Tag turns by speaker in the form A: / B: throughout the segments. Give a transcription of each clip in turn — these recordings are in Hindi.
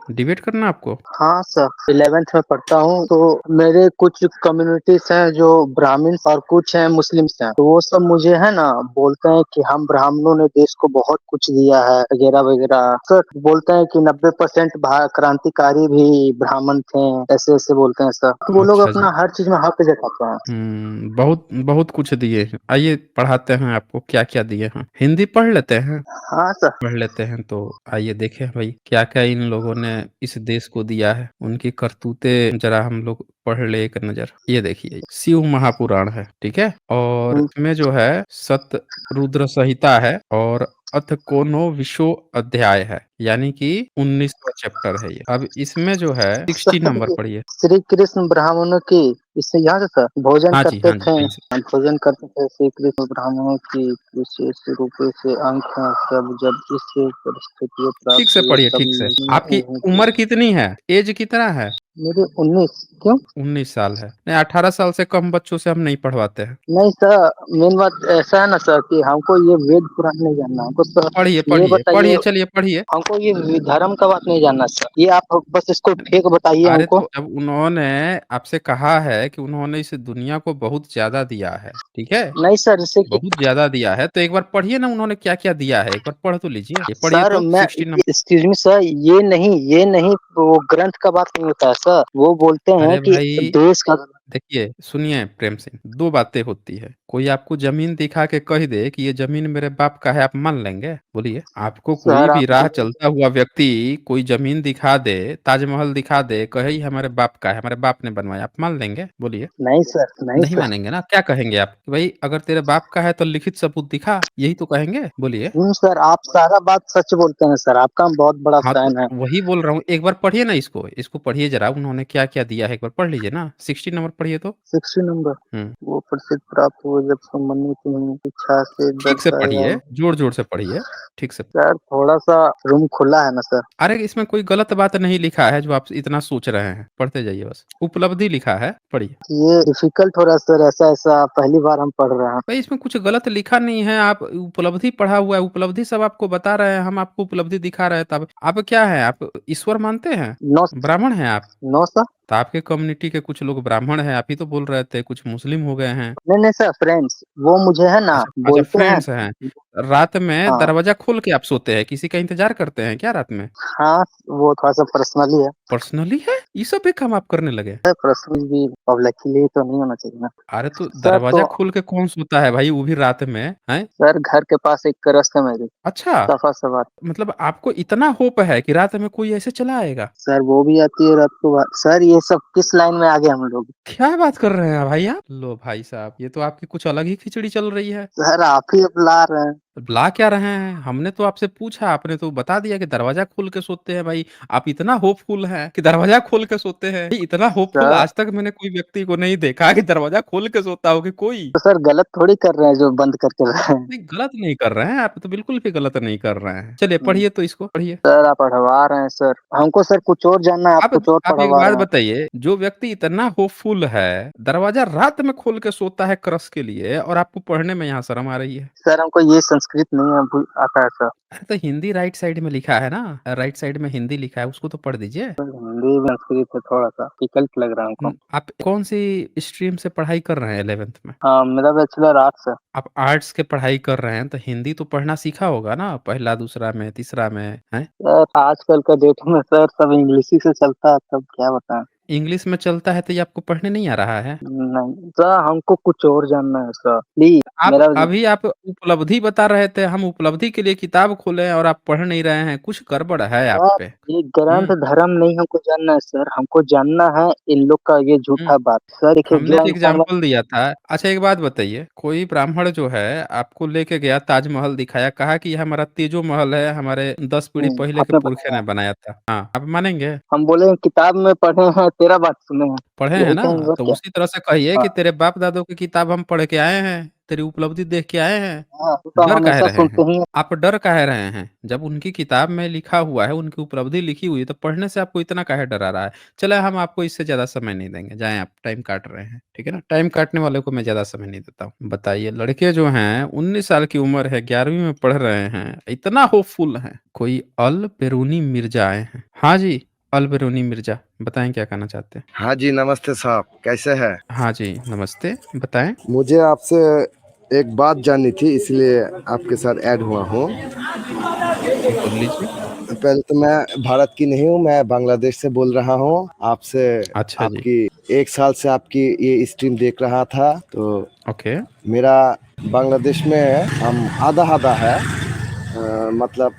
A: डिबेट करना है आपको?
B: हाँ सर, 11th में पढ़ता हूँ तो मेरे कुछ कम्युनिटीज हैं जो ब्राह्मण और कुछ हैं मुस्लिम्स हैं, तो वो सब मुझे है ना बोलते हैं कि हम ब्राह्मणों ने देश को बहुत कुछ दिया है वगैरह वगैरह। सर बोलते हैं कि 90% क्रांतिकारी भी ब्राह्मण थे, ऐसे ऐसे बोलते हैं सर। तो वो लोग
A: अच्छा जी।
B: अपना हर चीज में हक जताते हैं।
A: बहुत बहुत कुछ दिए हैं। आइए पढ़ाते हैं आपको क्या क्या दिए हैं। हिंदी पढ़ लेते हैं?
B: हाँ सर।
A: पढ़ लेते हैं तो आइए देखें भाई क्या क्या इन लोगों ने इस देश को दिया है, उनकी करतूतें जरा हम लोग पढ़ ले एक नजर। ये देखिए शिव महापुराण है, ठीक है, और
B: हम्म,
A: इसमें जो है सत रुद्र संहिता है और अथ कोनो विशो अध्याय है, यानी कि 19वां चैप्टर है ये। अब इसमें जो है 60
B: सर
A: नंबर
B: ये
A: पढ़िए।
B: श्री कृष्ण ब्राह्मणों की, इससे याद है सर, भोजन
A: हाँ जी,
B: करते
A: हाँ जी,
B: थे।
A: यहीं से।
B: हम भोजन करते थे श्री कृष्ण ब्राह्मणों की विशेष रूप से अंक हैं। जब जब इस परिस्थितियों
A: ठीक
B: प्राप्त
A: से
B: हुए
A: पढ़िए,
B: तब
A: ठीक से। आपकी
B: उन्हें
A: उम्र कितनी है? एज कितना है?
B: मेरे 19। क्यों?
A: 19 साल है? नहीं, 18 साल से कम बच्चों से हम नहीं पढ़वाते हैं।
B: नहीं सर, मेन बात ऐसा है ना सर कि हमको ये वेद पुराण नहीं जानना, हमको सर
A: पढ़िए
B: ये
A: पढ़िए
B: बताइए।
A: पढ़िए, चलिए पढ़िए।
B: हमको ये धर्म का बात नहीं जानना सर, ये आप बस इसको फेक बताइए
A: अरे
B: हमको।
A: तो अब उन्होंने आपसे कहा है कि उन्होंने इस दुनिया को बहुत ज्यादा दिया है, ठीक है,
B: नहीं सर, जैसे कि
A: बहुत ज्यादा दिया है, तो एक बार पढ़िए ना उन्होंने क्या क्या दिया है, एक बार पढ़ तो लीजिए। ये पढ़िए
B: सर
A: तो
B: मैं
A: 60 नंबर।
B: एक्सक्यूज मी सर, ये नहीं वो ग्रंथ का बात नहीं होता है सर। वो बोलते हैं
A: अरे
B: कि
A: भाई
B: देश का।
A: देखिए सुनिए प्रेम सिंह, दो बातें होती है। कोई आपको जमीन दिखा के कह दे कि ये जमीन मेरे बाप का है, आप मान लेंगे? बोलिए। आपको कोई
B: सर
A: भी
B: आप
A: राह
B: जमीन।
A: चलता हुआ व्यक्ति कोई जमीन दिखा दे, ताजमहल दिखा दे, कहे ये हमारे बाप का है, हमारे बाप ने बनवाया, आप मान लेंगे? बोलिए।
B: नहीं सर, नहीं
A: नहीं
B: सर।
A: मानेंगे ना? क्या कहेंगे आप कि भाई अगर तेरे बाप का है तो लिखित सबूत दिखा, यही तो कहेंगे? बोलिए।
B: सर आप सारा बात सच बोलते हैं सर, आपका हम बहुत बड़ा
A: हाँ तो
B: फैन है।
A: वही बोल रहा हूँ, एक बार पढ़िए ना इसको, इसको पढ़िए जरा, उन्होंने क्या क्या दिया है एक बार पढ़ लीजिए ना। 60 नंबर पढ़िए तो।
B: 60 नंबर।
A: हम्म।
B: वो प्रसिद्ध प्राप्त हुए जब सम्मानित इच्छा से
A: ठीक से
B: दर्शाया।
A: पढ़िए, जोर जोर से पढ़िए, ठीक से।
B: सर थोड़ा सा रूम खुला है ना सर।
A: अरे इसमें कोई गलत बात नहीं लिखा है जो आप इतना सोच रहे हैं, पढ़ते जाइए बस। उपलब्धि लिखा है, पढ़िए।
B: ये डिफिकल्ट हो रहा है सर, ऐसा ऐसा पहली बार हम पढ़ रहे हैं।
A: भाई इसमें कुछ गलत लिखा नहीं है, आप उपलब्धि पढ़ा हुआ है, उपलब्धि सब आपको बता रहे हैं, हम आपको उपलब्धि दिखा रहे हैं। तब आप क्या है, आप ईश्वर मानते हैं?
B: नो।
A: ब्राह्मण हैं आप?
B: No sir.
A: तो आपके कम्युनिटी के कुछ लोग ब्राह्मण हैं, आप ही तो बोल रहे थे, कुछ मुस्लिम हो गए हैं।
B: नहीं नहीं सर, फ्रेंड्स वो मुझे है ना
A: अच्छा अच्छा,
B: बोलते हैं।
A: फ्रेंड्स हैं। रात में
B: हाँ।
A: दरवाजा खोल के आप सोते हैं? किसी का इंतजार करते हैं क्या रात में?
B: हाँ वो थोड़ा सा पर्सनली है।
A: पर्सनली है ये सब भी काम आप करने लगे?
B: पर्सनली भी पब्लिकली तो नहीं होना चाहिए ना।
A: अरे तो
B: सर
A: दरवाजा
B: तो
A: खोल के कौन सोता है भाई, वो भी रात में है?
B: सर घर के पास एक रस है मेरी,
A: अच्छा,
B: सफा सवार।
A: मतलब आपको इतना होप है कि रात में कोई ऐसे चला आएगा?
B: सर वो भी आती है रात को सर ये सब किस लाइन में आ गए हम लोग?
A: क्या बात कर रहे हैं भाई आप? लो भाई साहब, ये तो आपकी कुछ अलग ही खिचड़ी चल रही है।
B: सर आप ही अब ला रहे हैं।
A: ला क्या रहे हैं? हमने तो आपसे पूछा, आपने तो बता दिया कि दरवाजा खोल के सोते हैं। भाई आप इतना होपफुल हैं कि दरवाजा खोल के सोते हैं? भाई, इतना होपफुल
B: सर
A: आज तक मैंने कोई व्यक्ति को नहीं देखा कि दरवाजा खोल के सोता हो कि कोई।
B: तो सर गलत थोड़ी कर रहे हैं जो बंद करके रहे हैं।
A: नहीं गलत नहीं कर रहे हैं आप, तो बिल्कुल भी गलत नहीं कर रहे हैं। चलिए पढ़िए तो इसको पढ़िए।
B: सर आप पढ़वा रहे हैं सर, हमको सर कुछ और जानना है, आप
A: आप
B: कुछ और
A: आप एक
B: पढ़वा
A: बात
B: रहे हैं।
A: बताइए, जो व्यक्ति इतना होपफुल है, दरवाजा रात में खोल के सोता है क्रश के लिए, और आपको पढ़ने में यहाँ शर्म आ रही है?
B: सर हमको ये संस्कृत नहीं है, आता है सर।
A: अरे तो हिंदी राइट साइड में लिखा है ना, राइट साइड में हिंदी लिखा है, उसको तो पढ़ दीजिए।
B: सर हिंदी संस्कृत है, थोड़ा सा डिफिकल्ट लग रहा है हमको।
A: आप कौन सी स्ट्रीम से पढ़ाई कर रहे हैं 11th में?
B: हाँ मेरा बैचलर आर्ट्स है।
A: आप आर्ट्स के पढ़ाई कर रहे हैं तो हिंदी तो पढ़ना सीखा होगा ना, पहला दूसरा में तीसरा में है?
B: सर आजकल का डेट में सर सब इंग्लिश ही से चलता है, तब क्या बताएं।
A: इंग्लिश में चलता है तो ये आपको पढ़ने नहीं आ रहा है?
B: नहीं सर, हमको कुछ और जानना है सर, प्लीज।
A: आप
B: मेरा
A: अभी आप उपलब्धि बता रहे थे, हम उपलब्धि के लिए किताब खोले और आप पढ़ नहीं रहे हैं, कुछ गड़बड़ है आप
B: सर
A: पे।
B: ये ग्रंथ धर्म नहीं हमको जानना है सर, हमको जानना है इन लोग का ये
A: हम्म।
B: झूठा बात। सर देखिए
A: हमने
B: जो
A: तो
B: इंसान।
A: एग्जाम्पल दिया था। अच्छा एक बात बताइए, कोई ब्राह्मण जो है आपको लेके गया, ताजमहल दिखाया, कहा कि यह हमारा तेजो महल है, हमारे 10 पीढ़ी पहले के
B: आपने
A: पुरखे
B: बताया।
A: ने बनाया था, हाँ आप मानेंगे?
B: हम बोले किताब में पढ़े हैं, तेरा बात सुने हैं।
A: पढ़े हैं
B: यही
A: ना?
B: कहेंगे और
A: तो
B: क्या।
A: उसी तरह से कहिए कि
B: हाँ।
A: तेरे बाप दादों की किताब हम पढ़ के आए हैं, तेरी उपलब्धि देख के आए हैं।
B: हाँ तो हम
A: डर काहे
B: हमेशा
A: रहे हैं?
B: सुनते ही हैं।
A: आप डर काहे रहे हैं? जब उनकी किताब में लिखा हुआ है, उनकी उपलब्धि लिखी हुई है, तो पढ़ने से आपको इतना काहे डरा रहा है? चले हम आपको इससे ज्यादा समय नहीं देंगे, जाएं आप, टाइम काट रहे हैं, ठीक है ना? टाइम काटने वाले को मैं ज्यादा समय नहीं देता हूँ। बताइए, लड़के जो हैं 19 साल की उम्र है, 11वीं में पढ़ रहे हैं, इतना होपफुल हैं, कोई अल बेरूनी मिर्जा आए हैं। हाँ जी। अल बेरूनी मिर्जा, बताएँ क्या कहना चाहते हैं?
C: हाँ जी, नमस्ते साहब, कैसे हैं?
A: हाँ जी, नमस्ते, बताएँ?
C: मुझे आपसे एक बात जाननी थी इसलिए आपके साथ ऐड हुआ हूँ।
A: बोल लीजिए।
C: पहले तो मैं भारत की नहीं हूँ, मैं बांग्लादेश से बोल रहा हूँ। आपसे
A: अच्छा जी,
C: आपकी 1 साल से आपकी ये स्ट्रीम देख रहा था, तो
A: ओके।
C: मेरा बांग्लादेश में हम आधा-आधा है। मतलब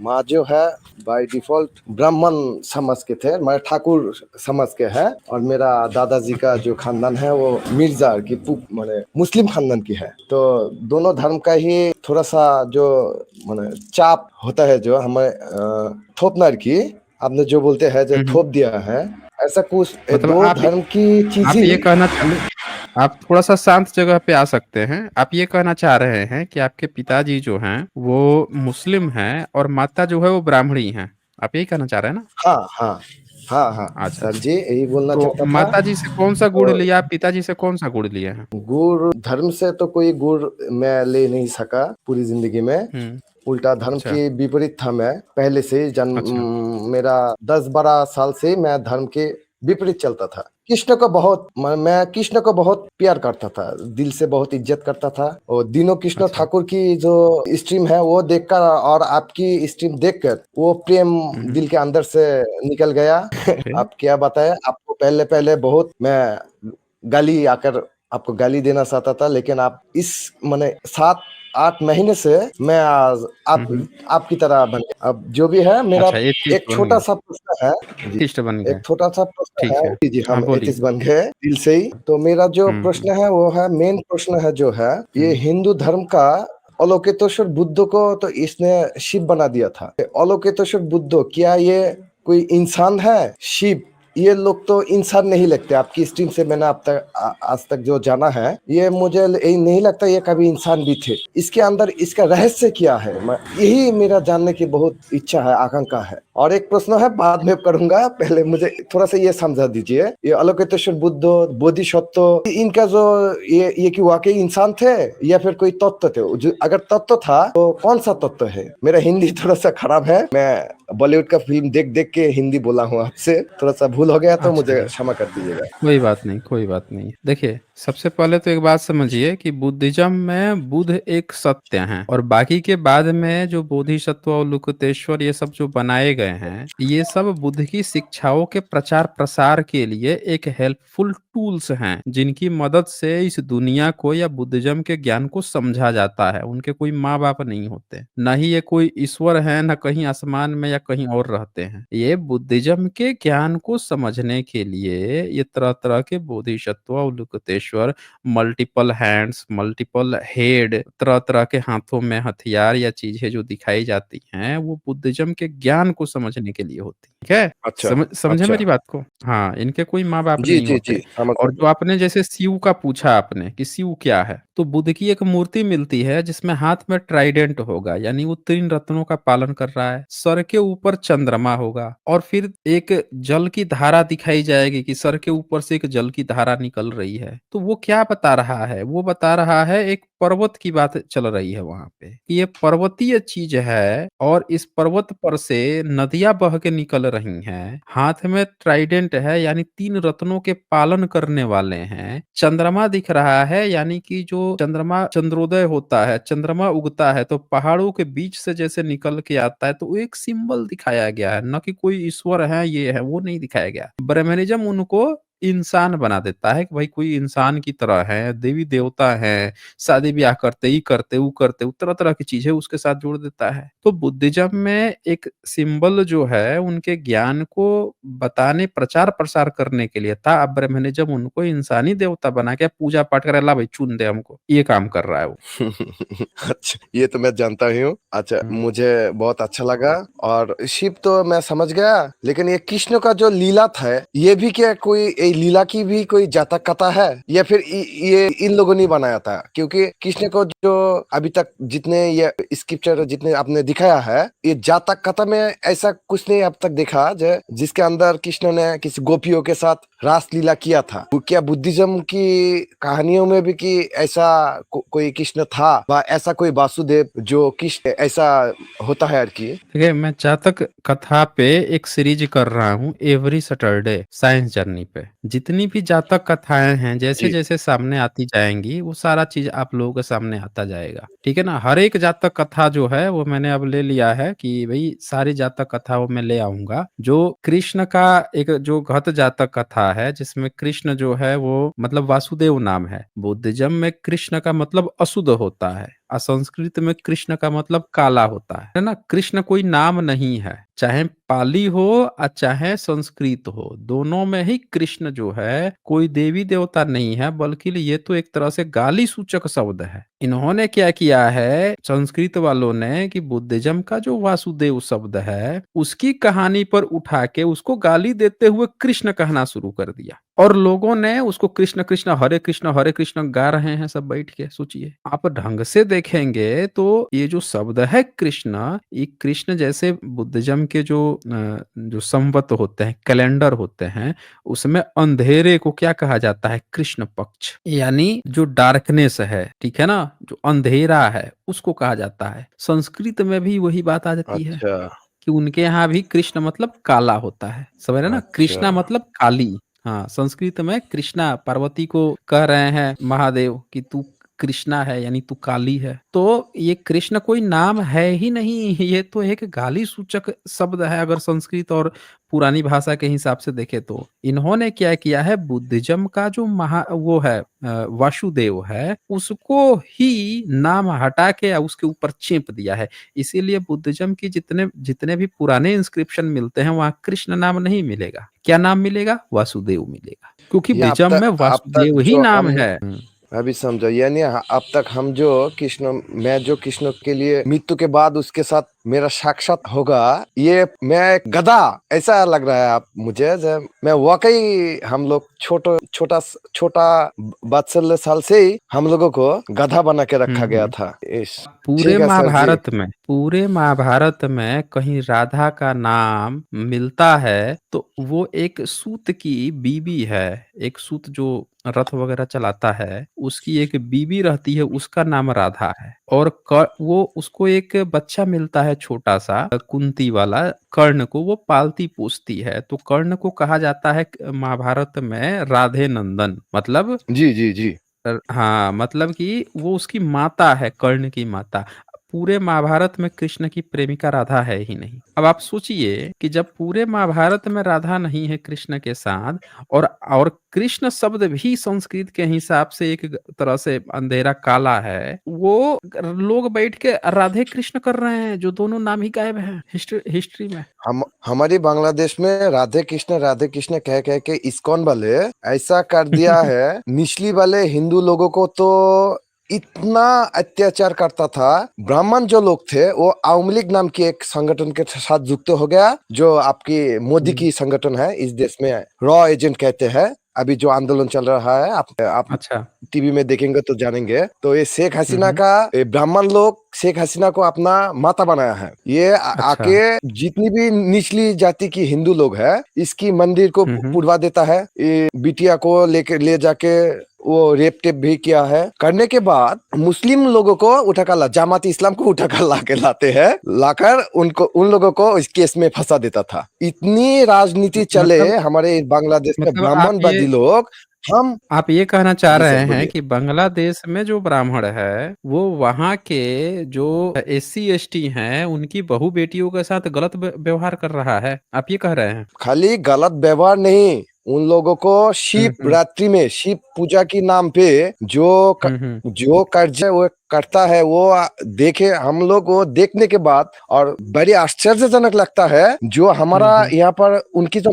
C: माँ जो है बाय डिफ़ॉल्ट ब्राह्मण समाज के थे, मैं ठाकुर समाज के हैं और मेरा दादाजी का जो खानदान है वो मिर्ज़ा की माने मुस्लिम खानदान की है। तो दोनों धर्म का ही थोड़ा-सा जो माने चाप होता है जो हमें थोपना की आपने जो बोलते हैं जो
A: हुँ, हुँ।
C: थोप दिया है, ऐसा कुछ
A: मतलब
C: 2 धर्म की चीज़
A: आप
C: ही
A: ये कहना आप थोड़ा-सा शांत जगह पे आ सकते हैं। आप ये कहना चाह रहे हैं कि आपके पिताजी जो हैं, वो मुस्लिम हैं और माता जो है वो ब्राह्मणी हैं। आप यही कहना चाह रहे हैं ना?
C: हाँ, हाँ। हाँ, हाँ,
A: अच्छा,
C: सर
A: अच्छा।
C: जी यही बोलना
A: तो
C: चाहता था।
A: माताजी से कौन-सा गुण
C: तो
A: लिया, पिताजी से कौन-सा गुण लिए हैं?
C: गुण धर्म से तो कोई गुण मैं ले नहीं सका पूरी ज़िंदगी में।
A: हुँ,
C: उल्टा धर्म
A: अच्छा,
C: के विपरीत था मैं पहले से ही
A: अच्छा।
C: मेरा 10-12 साल से मैं धर्म के विपरीत चलता था। कृष्ण को बहुत मैं कृष्ण को बहुत प्यार करता था, दिल से बहुत इज़्ज़त करता था और दिनों कृष्ण
A: अच्छा।
C: ठाकुर की जो स्ट्रीम है वो देखकर और आपकी स्ट्रीम देखकर वो प्रेम
A: हुँ, हुँ।
C: दिल के अंदर से निकल गया।
A: ओके।
C: अब क्या बताएँ आपको पहले-पहले बहुत मैं गाली आकर आपको गाली देना चाहता था लेकिन आप इस माने 7-8 महीने से मैं आज
A: हुँ,
C: आप
A: हुँ।
C: आपकी तरह बन गया। अब जो भी है मेरा
A: अच्छा
C: एक
A: एथिस्ट बन गए,
C: छोटा-सा प्रश्न है जी,
A: एथिस्ट बन
C: एक
A: गए।
C: छोटा-सा प्रश्न
A: ठीक
C: है
A: है।
C: जी, जी,
A: हाँ,
C: हम
A: बोलिए।
C: एथिस्ट बन गए दिल से ही। तो मेरा जो
A: हुँ, हुँ,
C: प्रश्न है वो है मेन प्रश्न है जो है, ये
A: हुँ।
C: हिंदू धर्म का अवलोकितेश्वर बुद्ध को तो इसने शिव बना दिया था। अवलोकितेश्वर बुद्ध क्या ये कोई इंसान है? शिव ये लोग तो इंसान नहीं लगते। आपकी स्ट्रीम से मैंने अब तक आज तक जो जाना है, ये मुझे नहीं लगता ये कभी इंसान भी थे। इसके अंदर इसका रहस्य क्या है? यही मेरा जानने की बहुत इच्छा है, आकांक्षा है। और एक प्रश्न है बाद में करूँगा, पहले मुझे थोड़ा-सा ये समझा दीजिए। ये अवलोकितेश्वर बुद्ध, बोधिसत्व इनका जो ये कि वाक़ई इंसान थे या फिर कोई तत्व थे? जो अगर तत्व था तो कौन-सा तत्व है? मेरा हिंदी थोड़ा-सा खराब है। मैं बॉलीवुड का फ़िल्म देख-देख के हिंदी बोला हूँ आपसे। थोड़ा-सा भूल हो गया तो
A: अच्छा
C: मुझे
A: जी।
C: क्षमा कर दीजिएगा।
A: कोई बात नहीं, कोई बात नहीं। देखिए, सबसे पहले तो एक बात समझिए कि बुद्धिज़्म में बुद्ध एक सत्य हैं और बाकी के बाद में जो बोधिसत्व और लुकतेश्वर ये सब जो बनाए गए हैं, ये सब बुद्ध की शिक्षाओं के प्रचार-प्रसार के लिए एक हेल्पफुल टूल्स हैं, जिनकी मदद से इस दुनिया को या बुद्धिज़्म के ज्ञान को समझा जाता है। उनके कोई माँ-बाप नहीं होते, ना ही ये कोई ईश्वर हैं, ना कहीं आसमान में या कहीं और रहते हैं। ये बुद्धिज़्म के ज्ञान को समझने के लिए ये तरह-तरह के बोधिसत्व और लुकतेश्वर, मल्टीपल हैंड्स, मल्टीपल हेड, तरह-तरह के हाथों में हथियार या चीज़ें जो दिखाई जाती हैं, वो बुद्धिज़्म के ज्ञान को समझने के लिए होती हैं। ठीक है?
C: अच्छा,
A: समझे
C: अच्छा।
A: मेरी बात को? हाँ, इनके कोई माँ-बाप
C: जी,
A: नहीं
C: जी, जी,
A: होते।
C: समझ
A: और जो
C: गया।
A: आपने जैसे शिव का पूछा आपने कि शिव क्या है? तो बुद्ध की एक मूर्ति मिलती है जिसमें हाथ में ट्राइडेंट होगा, यानी वो 3 रत्नों का पालन कर रहा है। सर के ऊपर चंद्रमा होगा और फिर एक जल की धारा दिखाई जाएगी कि सर के ऊपर से एक जल की धारा निकल रही है। तो वो क्या बता रहा है? वो बता रहा है एक पर्वत की बात चल रही है वहाँ पे, कि ये पर्वतीय चीज़ है और इस पर्वत पर से नदियाँ बह के निकल रही हैं। हाथ में ट्राइडेंट है यानी 3 रत्नों के पालन करने वाले हैं। चंद्रमा दिख रहा है यानी कि जो चंद्रमा चंद्रोदय होता है, चंद्रमा उगता है तो पहाड़ों के बीच से जैसे निकल के आता है तो वो एक सिंबल दिखाया गया है, ना कि कोई ईश्वर है, ये है, वो नहीं दिखाया गया। ब्रह्मनिज़्म उनको इंसान बना देता है कि भाई कोई इंसान की तरह है, देवी-देवता हैं, शादी-ब्याह करते, ये करते, वो करते, वो तरह-तरह की चीज़ें उसके साथ जोड़ देता है। तो बुद्धिज़्म में एक सिंबल जो है उनके ज्ञान को बताने, प्रचार-प्रसार करने के लिए था। अब ब्रह्मनिज़्म उनको इंसानी देवता बना के पूजा-पाठ करा ला भाई चुन दे हमको, ये काम कर रहा है वो।
C: अच्छा, ये तो मैं जानता ही हूँ। अच्छा,
A: हुँ।
C: मुझे बहुत अच्छा लगा और शिव तो मैं समझ गया, लेकिन ये कृष्ण का जो लीला था, ये भी क्या कोई ये लीला की भी कोई जातक कथा है या फिर ये इन लोगों ने बनाया था? क्योंकि कृष्ण को जो अभी तक जितने ये स्क्रिप्चर जितने आपने दिखाया है, ये जातक कथा में ऐसा कुछ नहीं अब तक देखा जिसके अंदर कृष्ण ने किसी गोपियों के साथ रासलीला किया था। क्या बुद्धिज्म की कहानियों में भी कि ऐसा कोई कृष्ण था व ऐसा कोई वासुदेव जो कृष्ण ऐसा होता है?
A: देखिए, मैं जातक कथा पे एक सीरीज कर रहा हूँ एवरी सैटरडे साइंस जर्नी पे। जितनी भी जातक कथाएं हैं जैसे
C: जी।
A: जैसे सामने आती जाएंगी वो सारा चीज आप लोगों के सामने आता जाएगा, ठीक है ना। हर एक जातक कथा जो है वो मैंने अब ले लिया है कि भाई सारी जातक कथा वो मैं ले आऊंगा। जो कृष्ण का एक जो घत जातक कथा है जिसमें कृष्ण जो है वो मतलब वासुदेव नाम है। बुद्धिज्म में कृष्ण का मतलब अशुद्ध होता है और संस्कृत में कृष्ण का मतलब काला होता है ना। कृष्ण कोई नाम नहीं है, चाहे पाली हो और चाहे संस्कृत हो, दोनों में ही कृष्ण जो है कोई देवी देवता नहीं है, बल्कि ये तो एक तरह से गाली सूचक शब्द है। इन्होंने क्या किया है संस्कृत वालों ने कि बुद्धिज्म का जो वासुदेव शब्द है उसकी कहानी पर उठा के उसको गाली देते हुए कृष्ण कहना शुरू कर दिया, और लोगों ने उसको कृष्ण कृष्ण हरे कृष्ण गा रहे हैं सब बैठ के। सोचिए, आप ढंग से देखेंगे तो ये जो शब्द है कृष्ण, ये कृष्ण जैसे बुद्धिज्म के जो संवत होते हैं, कैलेंडर होते हैं, उसमें अंधेरे को क्या कहा जाता है? कृष्ण पक्ष, यानी जो डार्कनेस है, ठीक है ना, जो अंधेरा है उसको कहा जाता है। संस्कृत में भी वही बात आ जाती है
C: अच्छा,
A: कि उनके यहाँ भी कृष्ण मतलब काला होता है, समझ रहे ना,
C: अच्छा।
A: कृष्णा मतलब काली। हाँ, संस्कृत में कृष्णा पार्वती को कह रहे हैं महादेव कि तू कृष्णा है यानी तू काली है। तो ये कृष्ण कोई नाम है ही नहीं, ये तो एक गाली सूचक शब्द है अगर संस्कृत और पुरानी भाषा के हिसाब से देखे तो। इन्होंने क्या किया है, बुद्धिज्म का जो वो है वासुदेव है उसको ही नाम हटा के उसके ऊपर चेप दिया है। इसीलिए बुद्धिज्म की जितने जितने भी पुराने इंस्क्रिप्शन मिलते हैं वहां कृष्ण नाम नहीं मिलेगा। क्या नाम मिलेगा? वासुदेव मिलेगा, क्योंकि
C: ये
A: बुद्धिज्म में
C: अब तक
A: वासुदेव ही
C: जो
A: नाम
C: हम
A: है।
C: अभी समझो, यानी अब तक हम जो कृष्ण मैं जो कृष्ण के लिए मृत्यु के बाद उसके साथ मेरा साक्षात होगा, ये मैं एक गधा ऐसा लग रहा है आप मुझे। जब मैं वाकई हम लोग छोटा छोटा वात्सल्य साल से ही हम लोगों को गधा बना के रखा गया
A: हम्म।
C: था। इस
A: पूरे
C: ठीक है सर जी।
A: महाभारत में कहीं राधा का नाम मिलता है तो वो एक सूत की बीबी है। एक सूत जो रथ वगैरह चलाता है उसकी एक बीबी रहती है, उसका नाम राधा है। और वो उसको एक बच्चा मिलता है छोटा सा कुंती वाला, कर्ण को वो पालती पोसती है। तो कर्ण को कहा जाता है महाभारत में राधे नंदन, मतलब
C: जी जी जी।
A: हाँ, मतलब कि वो उसकी माता है, कर्ण की माता। पूरे महाभारत में कृष्ण की प्रेमिका राधा है ही नहीं। अब आप सोचिए कि जब पूरे महाभारत में राधा नहीं है कृष्ण के साथ, और कृष्ण शब्द भी संस्कृत के हिसाब से एक तरह से अंधेरा काला है, वो लोग बैठ के राधे कृष्ण कर रहे हैं जो दोनों नाम ही गायब है हिस्ट्री में।
C: हम हमारी बांग्लादेश में राधे कृष्ण कह कह के इस्कॉन वाले ऐसा कर दिया है। निचली वाले हिंदू लोगों को तो इतना अत्याचार करता था। ब्राह्मण जो लोग थे वो आवामी लीग नाम की एक संगठन के साथ युक्त हो गया, जो आपकी मोदी की संगठन है इस देश में, रॉ एजेंट कहते हैं। अभी जो आंदोलन चल रहा है आप
A: अच्छा।
C: टीवी में देखेंगे तो जानेंगे। तो ये शेख हसीना
A: हम्म।
C: का ब्राह्मण लोग शेख हसीना को अपना माता बनाया है। ये
A: अच्छा।
C: आके जितनी भी निचली जाति की हिंदू लोग है इसकी मंदिर को
A: हम्म।
C: पुड़वा देता है। ये बिटिया को ले जाके वो रेप टेप भी किया है। करने के बाद मुस्लिम लोगों को उठाकर जमात इस्लाम को उठाकर लाते हैं, लाकर उन लोगों को इस केस में फंसा देता था। इतनी राजनीति चले
A: मतलब
C: हमारे बांग्लादेश में
A: मतलब
C: ब्राह्मणवादी लोग। हम
A: आप ये कहना चाह
C: जी
A: रहे
C: सर
A: हैं
C: बोलिए।
A: कि बांग्लादेश में जो ब्राह्मण है वो वहाँ के जो एससी एसटी हैं उनकी बहू बेटियों के साथ गलत व्यवहार कर रहा है, आप ये कह रहे हैं?
C: खाली गलत व्यवहार नहीं, उन लोगों को शिव
A: हम्म।
C: रात्रि में शिव पूजा के नाम पे जो
A: हम्म।
C: कार्य वो करता है वो देखे हम लोग, वो देखने के बाद और बड़ी आश्चर्यजनक लगता है। जो हमारा यहाँ पर उनकी जो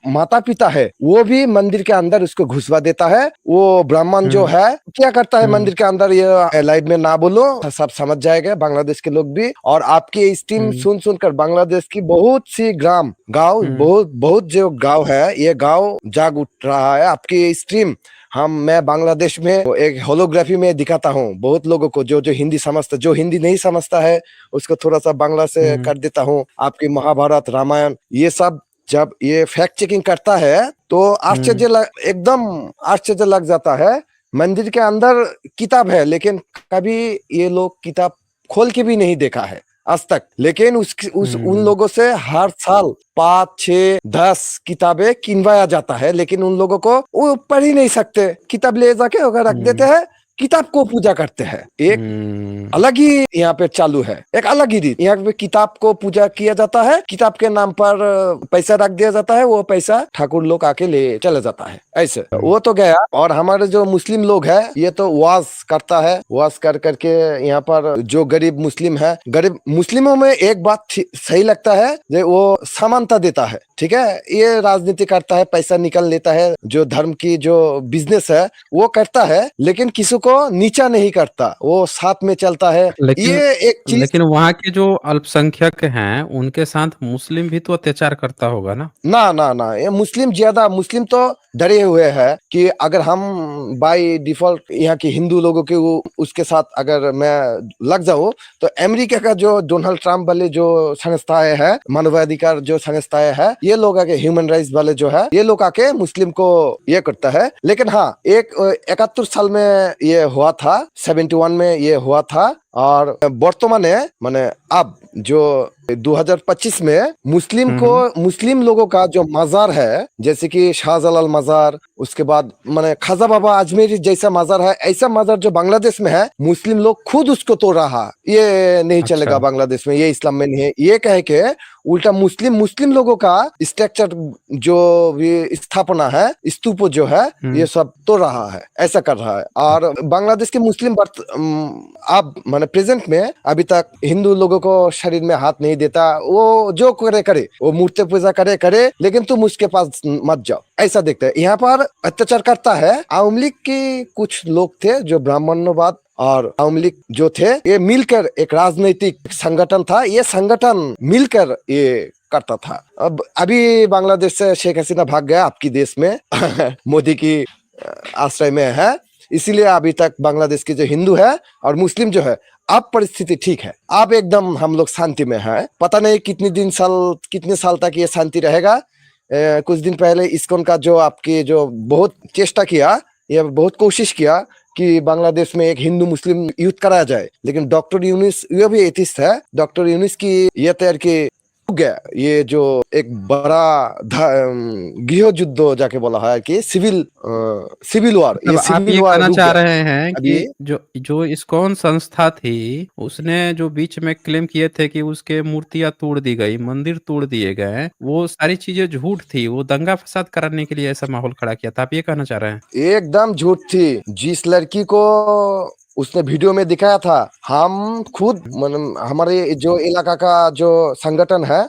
C: माता पिता है वो भी मंदिर के अंदर उसको घुसवा देता है। वो ब्राह्मण जो है क्या करता है मंदिर के अंदर, ये लाइव में ना बोलो, सब समझ जाएगा बांग्लादेश के लोग भी। और आपकी स्ट्रीम सुन सुनकर बांग्लादेश की बहुत सी गांव बहुत जो गांव है, ये गांव जाग उठ रहा है आपकी स्ट्रीम। मैं बांग्लादेश में एक होलोग्राफी में दिखाता हूँ बहुत लोगों को, जो हिंदी समझता, जो हिंदी नहीं समझता है उसको थोड़ा सा बांग्ला से कर देता हूँ। आपकी महाभारत रामायण ये सब जब ये फैक्ट चेकिंग करता है तो एकदम आश्चर्य लग जाता है। मंदिर के अंदर किताब है लेकिन कभी ये लोग किताब खोल के भी नहीं देखा है आज तक। लेकिन उन लोगों से हर साल 5, 6, 10 किताबें किनवाया जाता है, लेकिन उन लोगों को वो पढ़ ही नहीं सकते। किताब ले जाके अगर रख देते हैं, किताब को पूजा करते हैं। एक अलग ही यहाँ पे चालू है, एक अलग ही रीत। यहाँ पे किताब को पूजा किया जाता है, किताब के नाम पर पैसा रख दिया जाता है, वो पैसा ठाकुर लोग आके ले चले जाता है। ऐसे वो तो गया। और हमारे जो मुस्लिम लोग है ये तो वाज करता है, वाज कर करके यहाँ पर जो गरीब मुस्लिम है, गरीब मुस्लिमों में एक बात सही लगता है, वो समानता देता है। ठीक है, ये राजनीति करता है, पैसा निकल लेता है, जो धर्म की जो बिजनेस है वो करता है, लेकिन किसी को नीचा नहीं करता, वो साथ में चलता है। ये एक चीज।
A: लेकिन वहाँ के जो अल्पसंख्यक हैं उनके साथ मुस्लिम भी तो अत्याचार करता होगा ना?
C: ना, ये मुस्लिम तो डरे हुए हैं कि अगर हम बाय डिफॉल्ट यहाँ के हिंदू लोगों के उसके साथ अगर मैं लग जाऊं तो अमेरिका का जो डोनाल्ड ट्रम्प वाले जो संस्थाएं है, मानवाधिकार जो संस्थाएं है, ये लोग आके ह्यूमन राइट्स वाले जो है, ये लोग आके मुस्लिम को ये करता है। लेकिन हाँ, 71 साल में ये हुआ था, 71 में ये हुआ था। और वर्तमाने माने अब जो 2025 में मुस्लिम लोगों का जो मजार है, जैसे कि शाहजलाल मजार, उसके बाद माने खाजा बाबा अजमेरी जैसा मजार है, ऐसा मजार जो बांग्लादेश में है, मुस्लिम लोग खुद उसको तोड़ रहा। ये नहीं चलेगा बांग्लादेश में, ये इस्लाम में नहीं है। ये कह के उल्टा मुस्लिम लोगों का स्ट्रक्चर जो भी स्थापना है, स्तूप जो है, ये सब तोड़ रहा है, ऐसा कर रहा है। और बांग्लादेश के मुस्लिम अब माने प्रेजेंट में अभी तक हिंदू लोगों को शरीर में हाथ नहीं देता। वो जो करे, वो मूर्ति पूजा करे, लेकिन तुम उसके पास मत जाओ, ऐसा देखते हैं। यहाँ पर अत्याचार करता है। आवामी लीग के कुछ लोग थे जो ब्राह्मणवाद और आवामी लीग जो थे, ये मिलकर एक राजनीतिक संगठन था। ये संगठन मिलकर ये करता था। अब अभी बांग्लादेश से शेख हसीना भाग गया आपकी देश में मोदी की आश्रय में है, इसीलिए अभी तक बांग्लादेश के जो हिंदू है और मुस्लिम जो है, अब परिस्थिति ठीक है। अब एकदम हम लोग शांति में है। पता नहीं कितने साल तक ये शांति रहेगा। कुछ दिन पहले इस्कॉन का जो आपके जो बहुत चेष्टा किया, ये बहुत कोशिश किया कि बांग्लादेश में एक हिंदू मुस्लिम युद्ध कराया जाए, लेकिन डॉक्टर यूनिस, ये भी एथिस्ट है, डॉक्टर यूनिस की ये तैयार की गया, ये जो एक बड़ा गृह युद्ध जाके बोला है कि सिविल वार।
A: ये आप ये कहना चाह रहे हैं कि जो इस्कॉन संस्था थी, उसने जो बीच में क्लेम किए थे कि उसके मूर्तियां तोड़ दी गई, मंदिर तोड़ दिए गए, वो सारी चीजें झूठ थी। वो दंगा फसाद कराने के लिए ऐसा माहौल खड़ा किया था, आप ये कहना चाह रहे हैं?
C: एकदम झूठ थी। जिस लड़की को उसने वीडियो में दिखाया था, हम खुद हमारे जो इलाका का जो संगठन है,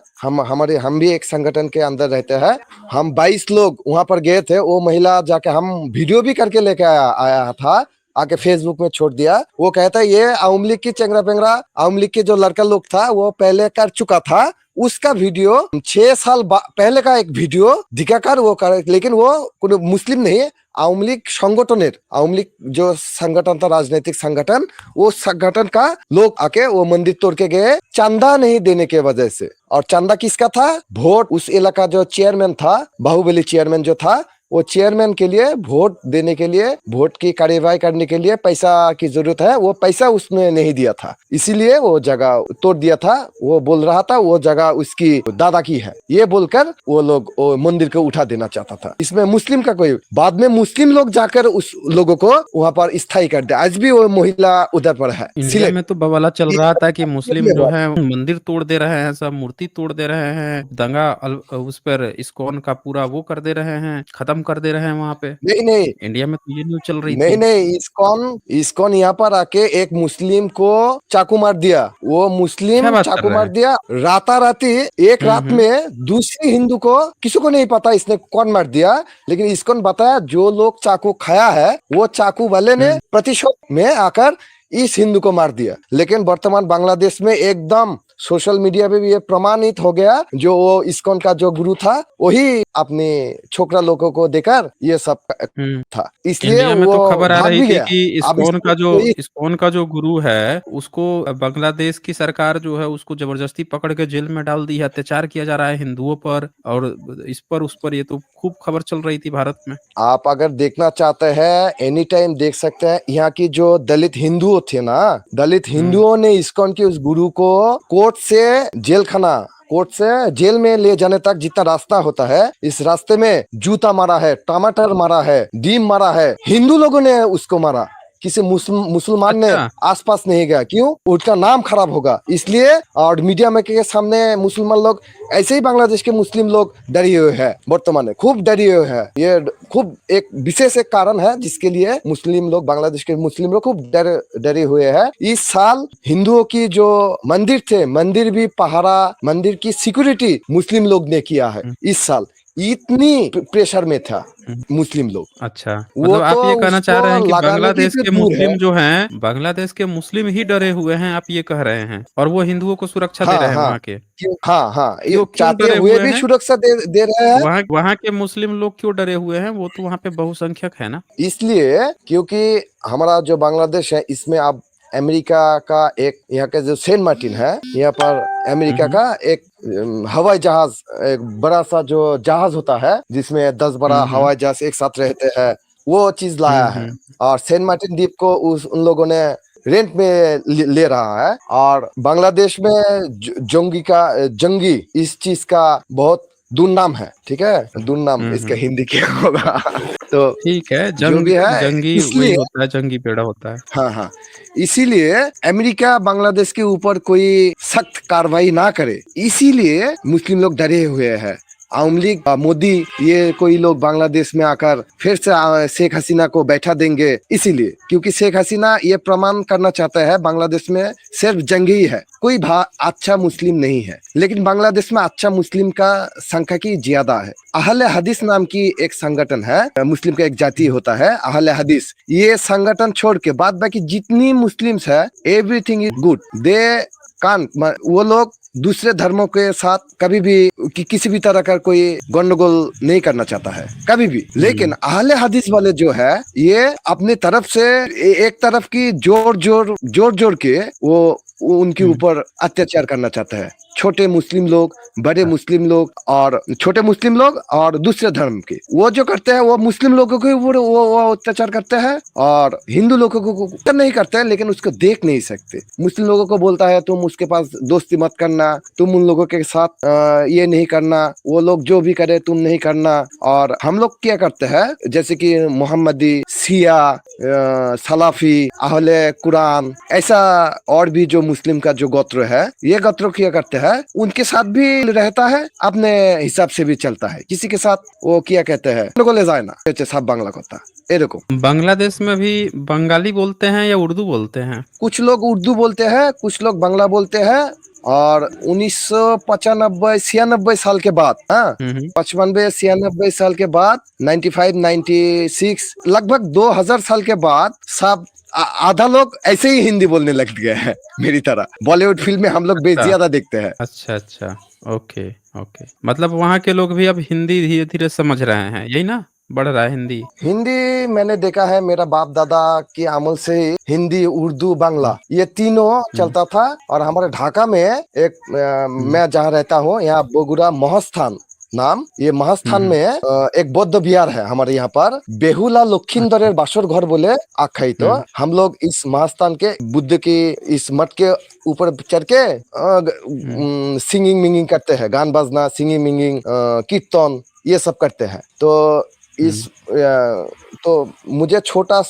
C: हम भी एक संगठन के अंदर रहते हैं। हम 22 लोग वहां पर गए थे। वो महिला जाके हम वीडियो भी करके लेके आया था, आके फेसबुक में छोड़ दिया। वो कहता है ये आवामी लीग की चेंगरा पेंगरा, आवामी लीग के जो लड़का लोग था वो पहले कर चुका था। उसका वीडियो 6 साल पहले का एक वीडियो दिखाकर वो कर, लेकिन वो कोई मुस्लिम नहीं है, आवामी लीग संगठनेर, आवामी लीग जो संगठन था, राजनीतिक संगठन, वो संगठन का लोग आके वो मंदिर तोड़ के गए, चंदा नहीं देने के वजह से। और चंदा किसका था? वोट, उस इलाका जो चेयरमैन था, बाहुबली चेयरमैन जो था, वो चेयरमैन के लिए वोट देने के लिए, वोट की कार्यवाही करने के लिए पैसा की जरूरत है, वो पैसा उसने नहीं दिया था, इसीलिए वो जगह तोड़ दिया था। वो बोल रहा था वो जगह उसकी दादा की है, ये बोलकर वो लोग वो मंदिर को उठा देना चाहता था। इसमें मुस्लिम का कोई, बाद में मुस्लिम लोग जाकर उस लोगों को वहाँ पर स्थायी कर दिया। आज भी वो महिला उधर पर है।
A: इंडिया में तो बवाला चल रहा था कि मुस्लिम जो है मंदिर तोड़ दे रहे हैं, सब मूर्ति तोड़ दे रहे हैं, दंगा उस पर इस्कॉन का पूरा वो कर दे रहे हैं, खत्म काम कर दे रहे हैं वहाँ पे।
C: नहीं नहीं
A: इंडिया में तो ये न्यूज़ चल रही
C: नहीं
A: थी।
C: नहीं, इस्कॉन यहाँ पर आके एक मुस्लिम को चाकू मार दिया। वो
A: क्या
C: मुस्लिम
A: बात कर
C: चाकू
A: रहे
C: मार
A: हैं?
C: दिया राताराती। एक रात
A: हुँ।
C: में दूसरी हिंदू को, किसी को नहीं पता इसने कौन मार दिया, लेकिन इस्कॉन बताया जो लोग चाकू खाया है वो चाकू वाले ने
A: हुँ।
C: प्रतिशोध में आकर इस हिंदू को मार दिया। लेकिन वर्तमान बांग्लादेश में एकदम सोशल मीडिया पे भी ये प्रमाणित हो गया, जो वो इस्कॉन का जो गुरु था वही अपने छोकरा लोगों को देकर ये सब
A: हुँ।
C: था, इसलिए
A: इंडिया में
C: वो
A: तो खबर आ
C: भाग
A: रही
C: भी
A: थी
C: गया।
A: कि
C: अब इसमें कोई
A: इस्कॉन का जो गुरु है, उसको बांग्लादेश की सरकार जो है उसको ज़बरदस्ती पकड़ के जेल में डाल दी है, अत्याचार किया जा रहा है हिंदुओं पर और इस पर उस पर, ये तो खूब खबर चल रही थी भारत में।
C: आप अगर देखना चाहते हैं एनी टाइम देख सकते हैं। यहाँ की जो दलित हिंदुओं थे ना, दलित
A: हुँ।
C: हिंदुओं ने इस्कॉन के उस गुरु को कोर्ट से जेल में ले जाने तक जितना रास्ता होता है, इस रास्ते में जूता मारा है, टमाटर मारा है, डीम मारा है। हिंदू लोगों ने उसको मारा, किसी मुसलमान ने
A: अच्छा।
C: आसपास नहीं गया। क्यों? उसका नाम खराब होगा इसलिए। और मीडिया में के सामने मुसलमान लोग, ऐसे ही बांग्लादेश के मुस्लिम लोग डरे हुए हैं, वर्तमान में खूब डरे हुए हैं। ये खूब एक विशेष एक कारण है जिसके लिए मुस्लिम लोग, बांग्लादेश के मुस्लिम लोग खूब डरे हुए हैं। इस साल हिंदुओं की जो मंदिर थे, मंदिर भी पहरा, मंदिर की सिक्योरिटी मुस्लिम लोग ने किया है।
A: हुँ।
C: इस साल इतनी प्रेशर में था
A: हुँ।
C: मुस्लिम लोग,
A: अच्छा,
C: वो
A: मतलब आप
C: तो
A: ये कहना चाह
C: उसको
A: रहे हैं कि
C: लगाने की
A: बांग्लादेश
C: तो
A: के
C: दूर है।
A: मुस्लिम जो हैं, बांग्लादेश के मुस्लिम ही डरे हुए हैं, आप ये कह रहे हैं, और वो हिंदुओं को सुरक्षा दे रहे
C: हाँ
A: हैं
C: हाँ
A: वहाँ के।
C: हाँ हाँ, ये
A: क्यों क्यों
C: चाहते
A: डरे
C: हुए
A: हुए
C: भी
A: हैं?
C: सुरक्षा दे रहे हैं।
A: वहाँ वहाँ के मुस्लिम लोग क्यों डरे हुए हैं? वो तो वहाँ पे बहुसंख्यक है ना?
C: इसलिए क्योंकि हमारा जो बांग्लादेश है, इसमें अब अमेरिका का एक, यहाँ का जो सेंट मार्टिन है, यहाँ पर
A: हुँ,
C: अमेरिका
A: हुँ।
C: का एक हवाई जहाज, एक बड़ा सा जो जहाज होता है जिसमें 10 बड़ा
A: हुँ, हुँ।
C: हवाई जहाज एक साथ रहते हैं, वो चीज लाया
A: हुँ,
C: है।
A: हुँ।
C: और सेंट मार्टिन द्वीप को उन लोगों ने रेंट में ले रहा है। और बांग्लादेश में जंगी इस चीज का बहुत दुर्नाम है। ठीक है, दुर्नाम
A: हुँ,
C: इसका
A: हुँ।
C: हिंदी क्या होगा? तो
A: ठीक है,
C: जो भी है,
A: जंगी वही
C: इसलिए
A: होता है, जंगी पेड़ा होता है।
C: हाँ हाँ, इसीलिए अमेरिका बांग्लादेश के ऊपर कोई सख्त कार्रवाई ना करे, इसीलिए मुस्लिम लोग डरे हुए हैं। आवाम लीग, मोदी, ये कोई लोग बांग्लादेश में आकर फिर से शेख हसीना को बैठा देंगे, इसीलिए। क्योंकि शेख हसीना ये प्रमाण करना चाहता है बांग्लादेश में सिर्फ जंग ही है, कोई अच्छा मुस्लिम नहीं है। लेकिन बांग्लादेश में अच्छा मुस्लिम का संख्या की ज्यादा है। अहले हदीस नाम की एक संगठन है, मुस्लिम का एक जाति होता है अहले हदीस। ये संगठन छोड़ के बाद बाकी जितनी मुस्लिम्स है, एवरीथिंग इज गुड। दे कान, वो लोग दूसरे धर्मों के साथ कभी भी किसी भी तरह का कोई गंडगोल नहीं करना चाहता है, कभी भी। लेकिन
A: हुँ।
C: अहले हदीस वाले जो है, ये अपनी तरफ से एक तरफ की जोर के वो उनके
A: हुँ।
C: ऊपर अत्याचार करना चाहता है। छोटे मुस्लिम लोग, बड़े
A: अच्छा।
C: मुस्लिम लोग, और छोटे मुस्लिम लोग और दूसरे धर्म के, वो जो करते हैं वो मुस्लिम लोगों के ऊपर वो अत्याचार करते हैं, और हिंदू लोगों को नहीं करते हैं, लेकिन उसको देख नहीं सकते। मुस्लिम लोगों को बोलता है तुम उसके पास दोस्ती मत करना, तुम उन लोगों के साथ ये नहीं करना, वो लोग जो भी करे तुम नहीं करना। और हम लोग क्या करते हैं, जैसे कि मोहम्मदी, शिया, सलाफी, अहले कुरान, ऐसा और भी जो मुस्लिम का जो गोत्र है, ये गोत्र क्या करते हैं, उनके साथ भी रहता है, अपने हिसाब से भी चलता है। किसी के साथ वो क्या कहते हैं, को ले जाए ना सब बांग्ला কথা এরকম।
A: बांग्लादेश में भी बंगाली बोलते हैं या उर्दू बोलते हैं?
C: कुछ लोग उर्दू बोलते हैं, कुछ लोग बांग्ला बोलते हैं। और 1995-96 साल के बाद, हाँ,
A: हुँ, हुँ।
C: 95-96 साल के बाद, 95-96, लगभग 2000 साल के बाद सब आधा लोग ऐसे ही हिंदी बोलने लग गए हैं, मेरी तरह। बॉलीवुड फिल्म में हम लोग
A: अच्छा।
C: ज्यादा देखते हैं।
A: अच्छा, अच्छा। Okay, okay. मतलब वहाँ के लोग भी अब हिंदी धीरे-धीरे समझ रहे हैं, यही ना? बढ़ रहा है हिंदी।
C: हिंदी मैंने देखा है, मेरा बाप दादा के अमल से ही हिंदी, उर्दू, बांग्ला
A: हुँ,
C: ये तीनों
A: हुँ,
C: चलता था। और हमारे ढाका में एक
A: हुँ,
C: मैं जहाँ रहता हूँ, यहाँ बोगुरा महस्थान नाम, ये
A: हुँ,
C: महस्थान
A: हुँ।
C: में एक बौद्ध विहार है हमारे यहाँ पर। बेहुला
A: अच्छा।
C: लक्षिंदरेर बासर घर बोले आख्यायित। तो
A: हुँ,
C: हम लोग इस महस्थान के बुद्ध की इस मठ के ऊपर चढ़ के
A: हुँ,
C: सिंगिंग मिंगिंग करते हैं, गान बजना, सिंगिंग मिंगिंग, कीर्तन, ये सब करते हैं। तो इस तो मुझे छोटा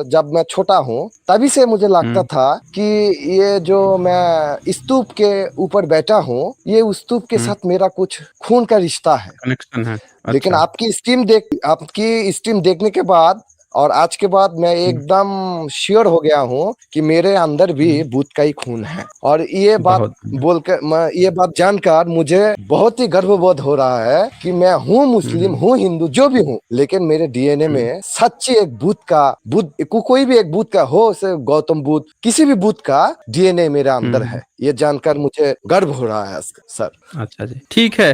C: जब मैं छोटा हूँ तभी से मुझे लगता था कि ये जो मैं स्तूप के ऊपर बैठा हूँ ये उस स्तूप के साथ मेरा कुछ खून का रिश्ता है।
A: कनेक्शन है।
C: लेकिन
A: अच्छा।
C: आपकी स्ट्रीम देखने के बाद और आज के बाद मैं एकदम श्योर हो गया हूँ कि मेरे अंदर भी भूत का ही खून है। और ये बात
A: बहुत बढ़िया।
C: बोलकर ये बात जानकर मुझे बहुत ही गर्वबोध हो रहा है कि मैं हूँ मुस्लिम, हूँ हिंदू, जो भी हूँ, लेकिन मेरे डीएनए में सच्ची एक कोई भी एक भूत का हो, से गौतम बुद्ध, किसी भी भूत का डीएनए मेरे अंदर है। ये जानकर मुझे गर्व हो रहा है सर।
A: अच्छा जी, ठीक है।